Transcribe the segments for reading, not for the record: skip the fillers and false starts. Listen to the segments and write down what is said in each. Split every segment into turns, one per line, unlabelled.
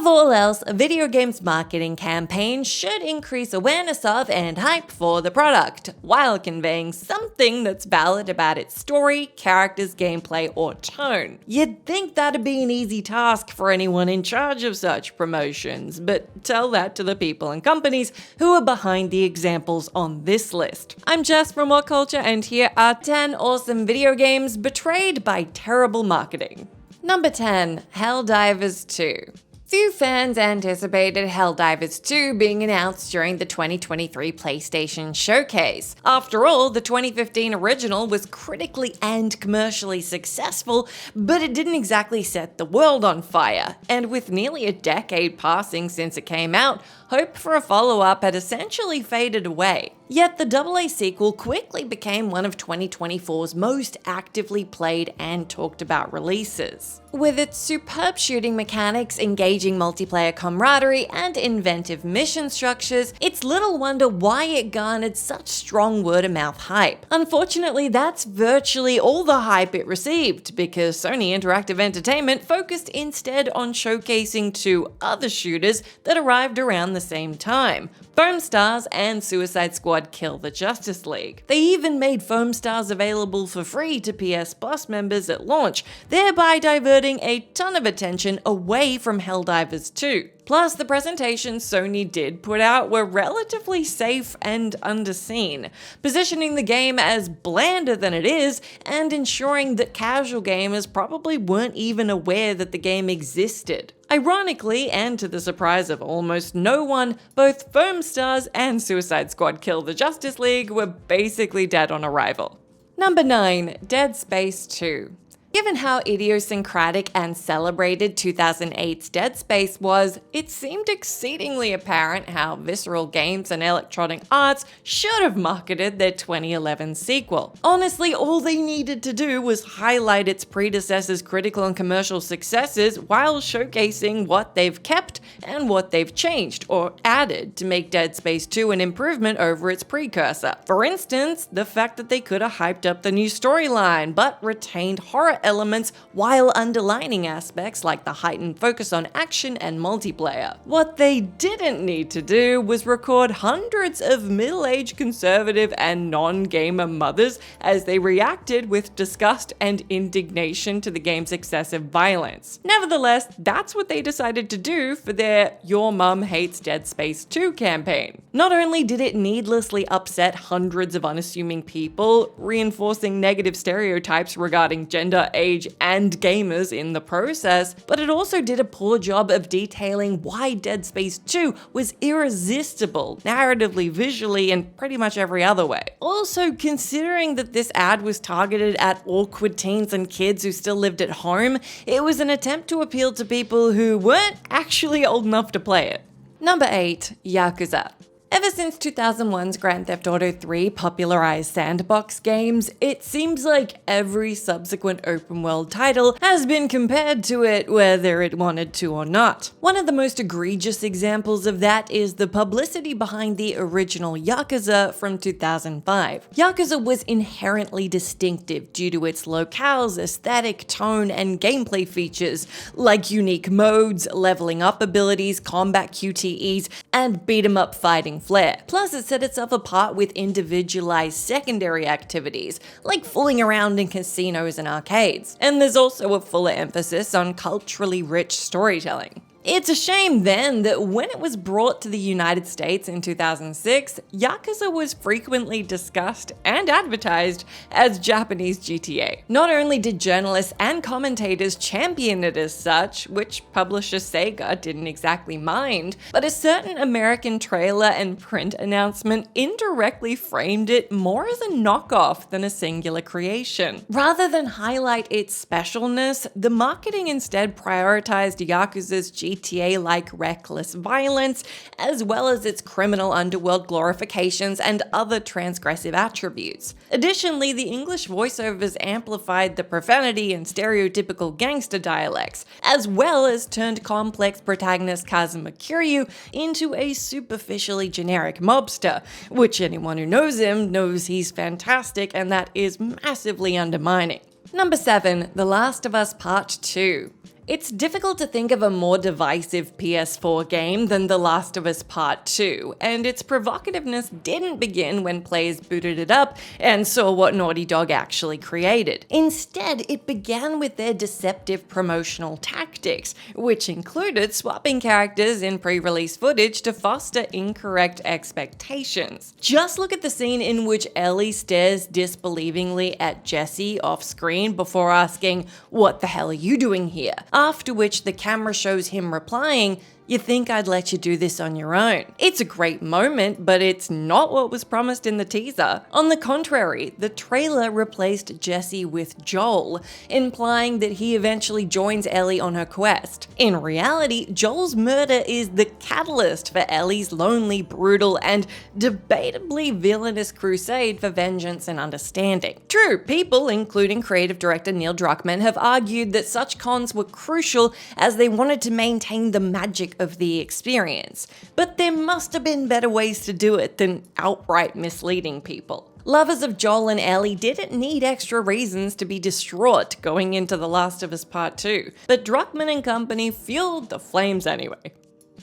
Above all else, a video games marketing campaign should increase awareness of and hype for the product, while conveying something that's valid about its story, characters, gameplay, or tone. You'd think that'd be an easy task for anyone in charge of such promotions, but tell that to the people and companies who are behind the examples on this list. I'm Jess from WhatCulture, and here are 10 awesome video games betrayed by terrible marketing. Number 10. Helldivers 2. Few fans anticipated Helldivers 2 being announced during the 2023 PlayStation Showcase. After all, the 2015 original was critically and commercially successful, but it didn't exactly set the world on fire. And with nearly a decade passing since it came out, hope for a follow-up had essentially faded away. Yet the AA sequel quickly became one of 2024's most actively played and talked about releases. With its superb shooting mechanics, engaging multiplayer camaraderie, and inventive mission structures, it's little wonder why it garnered such strong word-of-mouth hype. Unfortunately, that's virtually all the hype it received, because Sony Interactive Entertainment focused instead on showcasing two other shooters that arrived around the same time: Foam Stars and Suicide Squad Kill the Justice League. They even made Foam Stars available for free to PS Plus members at launch, thereby diverting a ton of attention away from Helldivers 2. Plus, the presentations Sony did put out were relatively safe and underseen, positioning the game as blander than it is and ensuring that casual gamers probably weren't even aware that the game existed. Ironically, and to the surprise of almost no one, both Foam Stars and Suicide Squad Kill the Justice League were basically dead on arrival. Number 9. Dead Space 2. Given how idiosyncratic and celebrated 2008's Dead Space was, it seemed exceedingly apparent how Visceral Games and Electronic Arts should have marketed their 2011 sequel. Honestly, all they needed to do was highlight its predecessor's critical and commercial successes while showcasing what they've kept and what they've changed or added to make Dead Space 2 an improvement over its precursor. For instance, the fact that they could have hyped up the new storyline but retained horror elements while underlining aspects like the heightened focus on action and multiplayer. What they didn't need to do was record hundreds of middle-aged conservative and non-gamer mothers as they reacted with disgust and indignation to the game's excessive violence. Nevertheless, that's what they decided to do for their Your Mum Hates Dead Space 2 campaign. Not only did it needlessly upset hundreds of unassuming people, reinforcing negative stereotypes regarding gender, age, and gamers in the process, but it also did a poor job of detailing why Dead Space 2 was irresistible, narratively, visually, and pretty much every other way. Also, considering that this ad was targeted at awkward teens and kids who still lived at home, it was an attempt to appeal to people who weren't actually old enough to play it. Number 8. Yakuza. Ever since 2001's Grand Theft Auto 3 popularized sandbox games, it seems like every subsequent open-world title has been compared to it whether it wanted to or not. One of the most egregious examples of that is the publicity behind the original Yakuza from 2005. Yakuza was inherently distinctive due to its locale's aesthetic, tone, and gameplay features, like unique modes, leveling up abilities, combat QTEs, and beat-em-up fighting flair. Plus, it set itself apart with individualized secondary activities, like fooling around in casinos and arcades. And there's also a fuller emphasis on culturally rich storytelling. It's a shame then that when it was brought to the United States in 2006, Yakuza was frequently discussed and advertised as Japanese GTA. Not only did journalists and commentators champion it as such, which publisher Sega didn't exactly mind, but a certain American trailer and print announcement indirectly framed it more as a knockoff than a singular creation. Rather than highlight its specialness, the marketing instead prioritized Yakuza's GTA-like reckless violence, as well as its criminal underworld glorifications and other transgressive attributes. Additionally, the English voiceovers amplified the profanity and stereotypical gangster dialects, as well as turned complex protagonist Kazuma Kiryu into a superficially generic mobster, which anyone who knows him knows he's fantastic, and that is massively undermining. Number 7. The Last of Us Part 2. It's difficult to think of a more divisive PS4 game than The Last of Us Part 2, and its provocativeness didn't begin when players booted it up and saw what Naughty Dog actually created. Instead, it began with their deceptive promotional tactics, which included swapping characters in pre-release footage to foster incorrect expectations. Just look at the scene in which Ellie stares disbelievingly at Jesse off-screen before asking, "What the hell are you doing here?" After which the camera shows him replying, "You think I'd let you do this on your own?" It's a great moment, but it's not what was promised in the teaser. On the contrary, the trailer replaced Jesse with Joel, implying that he eventually joins Ellie on her quest. In reality, Joel's murder is the catalyst for Ellie's lonely, brutal, and debatably villainous crusade for vengeance and understanding. True, people, including creative director Neil Druckmann, have argued that such cons were crucial as they wanted to maintain the magic of the experience, but there must have been better ways to do it than outright misleading people. Lovers of Joel and Ellie didn't need extra reasons to be distraught going into The Last of Us Part 2, but Druckmann and company fueled the flames anyway.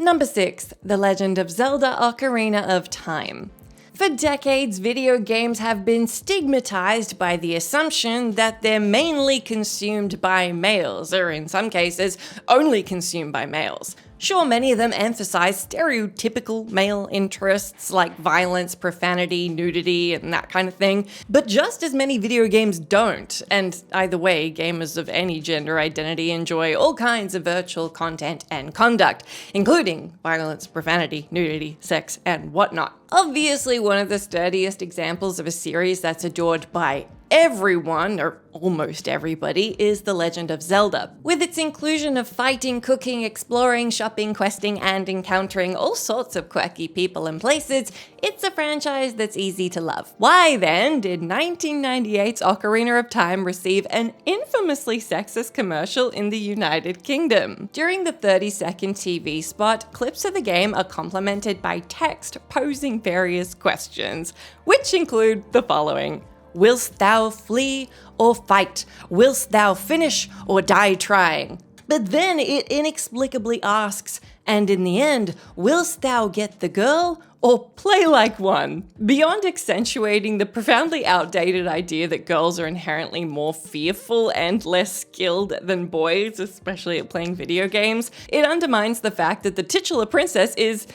Number 6. The Legend of Zelda: Ocarina of Time. For decades, video games have been stigmatized by the assumption that they're mainly consumed by males, or in some cases, only consumed by males. Sure, many of them emphasize stereotypical male interests like violence, profanity, nudity, and that kind of thing, but just as many video games don't, and either way, gamers of any gender identity enjoy all kinds of virtual content and conduct, including violence, profanity, nudity, sex, and whatnot. Obviously, one of the sturdiest examples of a series that's adored by everyone, or almost everybody, is The Legend of Zelda. With its inclusion of fighting, cooking, exploring, shopping, questing, and encountering all sorts of quirky people and places, it's a franchise that's easy to love. Why then did 1998's Ocarina of Time receive an infamously sexist commercial in the United Kingdom? During the 30-second TV spot, clips of the game are complemented by text posing various questions, which include the following: "Willst thou flee or fight? Willst thou finish or die trying?" But then it inexplicably asks, "And in the end, willst thou get the girl or play like one?" Beyond accentuating the profoundly outdated idea that girls are inherently more fearful and less skilled than boys, especially at playing video games, it undermines the fact that the titular princess is,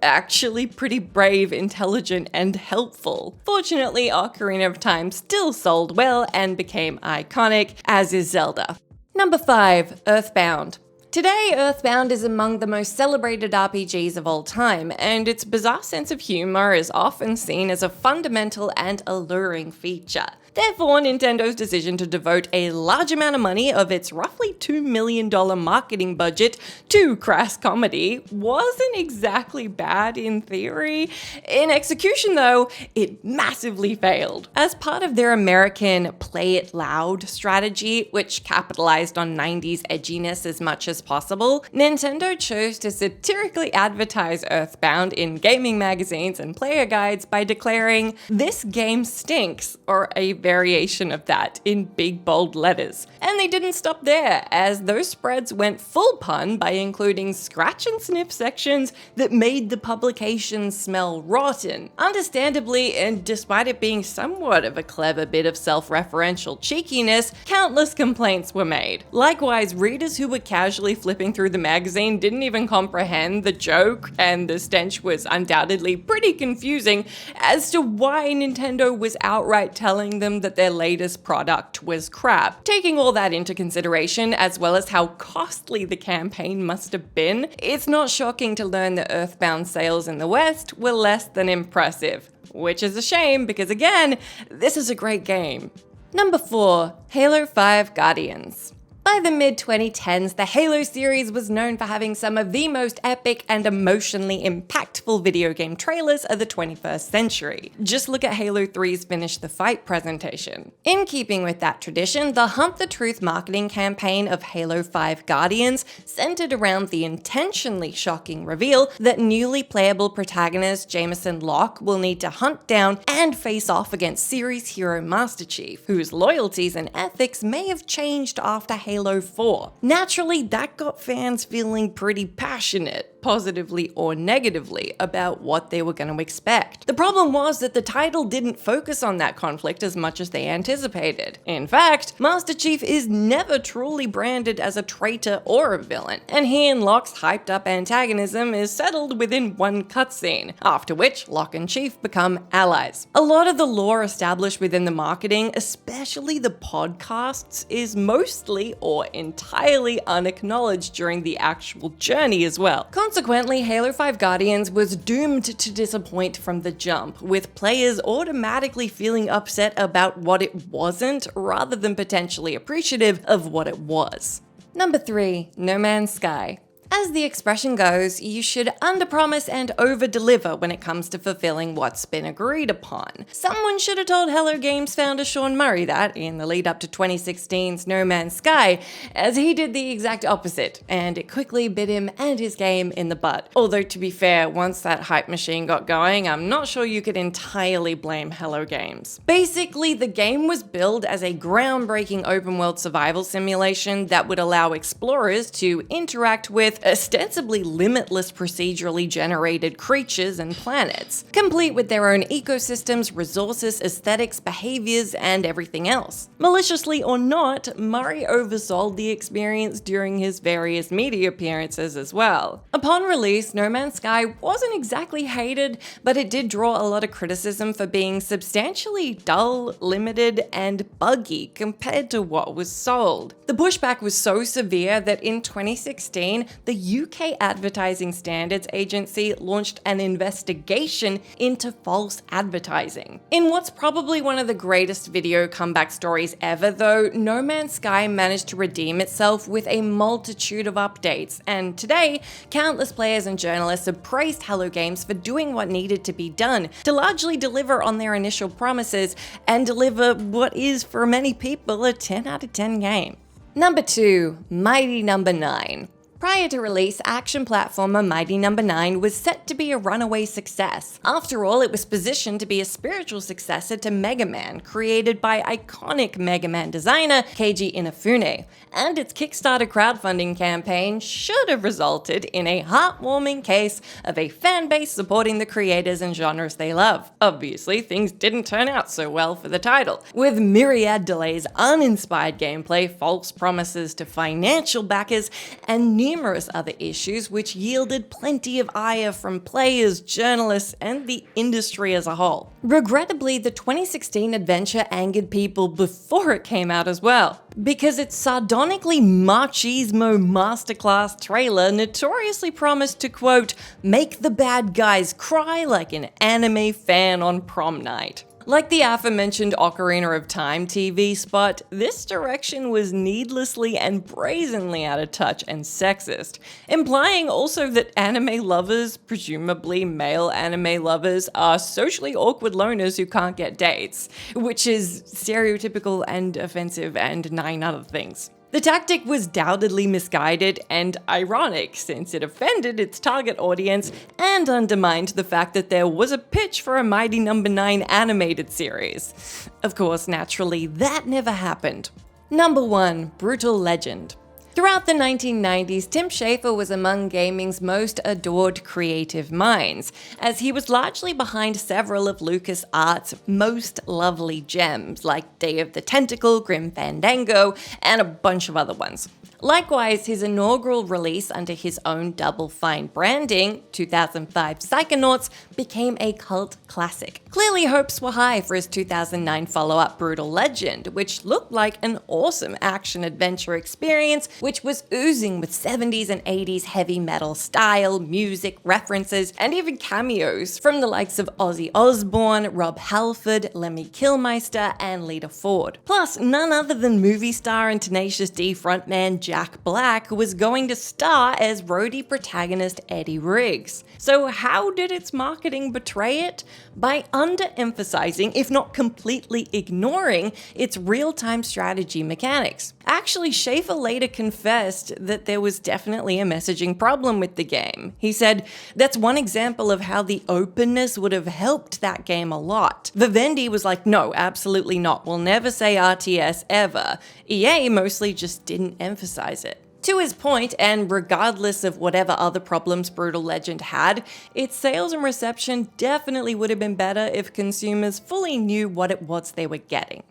actually pretty brave, intelligent, and helpful. Fortunately, Ocarina of Time still sold well and became iconic, as is Zelda. Number 5. Earthbound. Today, Earthbound is among the most celebrated RPGs of all time, and its bizarre sense of humor is often seen as a fundamental and alluring feature. Therefore, Nintendo's decision to devote a large amount of money of its roughly $2 million marketing budget to crass comedy wasn't exactly bad in theory. In execution, though, it massively failed. As part of their American play it loud strategy, which capitalized on 90s edginess as much as possible, Nintendo chose to satirically advertise Earthbound in gaming magazines and player guides by declaring, "This game stinks," or a variation of that in big bold letters. And they didn't stop there, as those spreads went full pun by including scratch and sniff sections that made the publication smell rotten. Understandably, and despite it being somewhat of a clever bit of self-referential cheekiness, countless complaints were made. Likewise, readers who were casually flipping through the magazine didn't even comprehend the joke, and the stench was undoubtedly pretty confusing as to why Nintendo was outright telling them that their latest product was crap. Taking all that into consideration, as well as how costly the campaign must have been, it's not shocking to learn that Earthbound sales in the West were less than impressive. Which is a shame, because again, this is a great game. Number 4. Halo 5 Guardians. By the mid-2010s, the Halo series was known for having some of the most epic and emotionally impactful video game trailers of the 21st century. Just look at Halo 3's Finish the Fight presentation. In keeping with that tradition, the Hunt the Truth marketing campaign of Halo 5 Guardians centered around the intentionally shocking reveal that newly playable protagonist Jameson Locke will need to hunt down and face off against series hero Master Chief, whose loyalties and ethics may have changed after Halo Halo 4. Naturally, that got fans feeling pretty passionate, positively or negatively, about what they were going to expect. The problem was that the title didn't focus on that conflict as much as they anticipated. In fact, Master Chief is never truly branded as a traitor or a villain, and he and Locke's hyped up antagonism is settled within one cutscene, after which Locke and Chief become allies. A lot of the lore established within the marketing, especially the podcasts, is mostly or entirely unacknowledged during the actual journey as well. Consequently, Halo 5 Guardians was doomed to disappoint from the jump, with players automatically feeling upset about what it wasn't rather than potentially appreciative of what it was. Number 3. No Man's Sky. As the expression goes, you should underpromise and overdeliver when it comes to fulfilling what's been agreed upon. Someone should have told Hello Games founder Sean Murray that in the lead up to 2016's No Man's Sky, as he did the exact opposite, and it quickly bit him and his game in the butt. Although to be fair, once that hype machine got going, I'm not sure you could entirely blame Hello Games. Basically, the game was billed as a groundbreaking open world survival simulation that would allow explorers to interact with ostensibly limitless procedurally generated creatures and planets, complete with their own ecosystems, resources, aesthetics, behaviors, and everything else. Maliciously or not, Murray oversold the experience during his various media appearances as well. Upon release, No Man's Sky wasn't exactly hated, but it did draw a lot of criticism for being substantially dull, limited, and buggy compared to what was sold. The pushback was so severe that in 2016, the UK Advertising Standards Agency launched an investigation into false advertising. In what's probably one of the greatest video comeback stories ever though, No Man's Sky managed to redeem itself with a multitude of updates, and today, countless players and journalists have praised Hello Games for doing what needed to be done to largely deliver on their initial promises and deliver what is, for many people, a 10 out of 10 game. Number 2. Mighty Number 9. Prior to release, action platformer Mighty No. 9 was set to be a runaway success. After all, it was positioned to be a spiritual successor to Mega Man, created by iconic Mega Man designer Keiji Inafune, and its Kickstarter crowdfunding campaign should have resulted in a heartwarming case of a fanbase supporting the creators and genres they love. Obviously, things didn't turn out so well for the title, with myriad delays, uninspired gameplay, false promises to financial backers, and numerous other issues which yielded plenty of ire from players, journalists, and the industry as a whole. Regrettably, the 2016 adventure angered people before it came out as well, because its sardonically machismo masterclass trailer notoriously promised to, quote, make the bad guys cry like an anime fan on prom night. Like the aforementioned Ocarina of Time TV spot, this direction was needlessly and brazenly out of touch and sexist, implying also that anime lovers, presumably male anime lovers, are socially awkward loners who can't get dates, which is stereotypical and offensive and 9 other things. The tactic was doubtedly misguided and ironic, since it offended its target audience and undermined the fact that there was a pitch for a Mighty No. 9 animated series. Of course, naturally, that never happened. Number 1. Brutal Legend. Throughout the 1990s, Tim Schafer was among gaming's most adored creative minds, as he was largely behind several of LucasArts' most lovely gems, like Day of the Tentacle, Grim Fandango, and a bunch of other ones. Likewise, his inaugural release under his own Double Fine branding, 2005 Psychonauts, became a cult classic. Clearly hopes were high for his 2009 follow-up Brutal Legend, which looked like an awesome action-adventure experience which was oozing with 70s and 80s heavy metal style, music, references, and even cameos from the likes of Ozzy Osbourne, Rob Halford, Lemmy Kilmister, and Lita Ford. Plus, none other than movie star and Tenacious D frontman Jack Black was going to star as roadie protagonist Eddie Riggs. So how did its marketing betray it? By underemphasizing, if not completely ignoring, its real-time strategy mechanics. Actually, Schafer later confessed that there was definitely a messaging problem with the game. He said, "That's one example of how the openness would have helped that game a lot." Vivendi was like, "No, absolutely not. We'll never say RTS ever." EA mostly just didn't emphasize it. To his point, and regardless of whatever other problems Brutal Legend had, its sales and reception definitely would have been better if consumers fully knew what it was they were getting.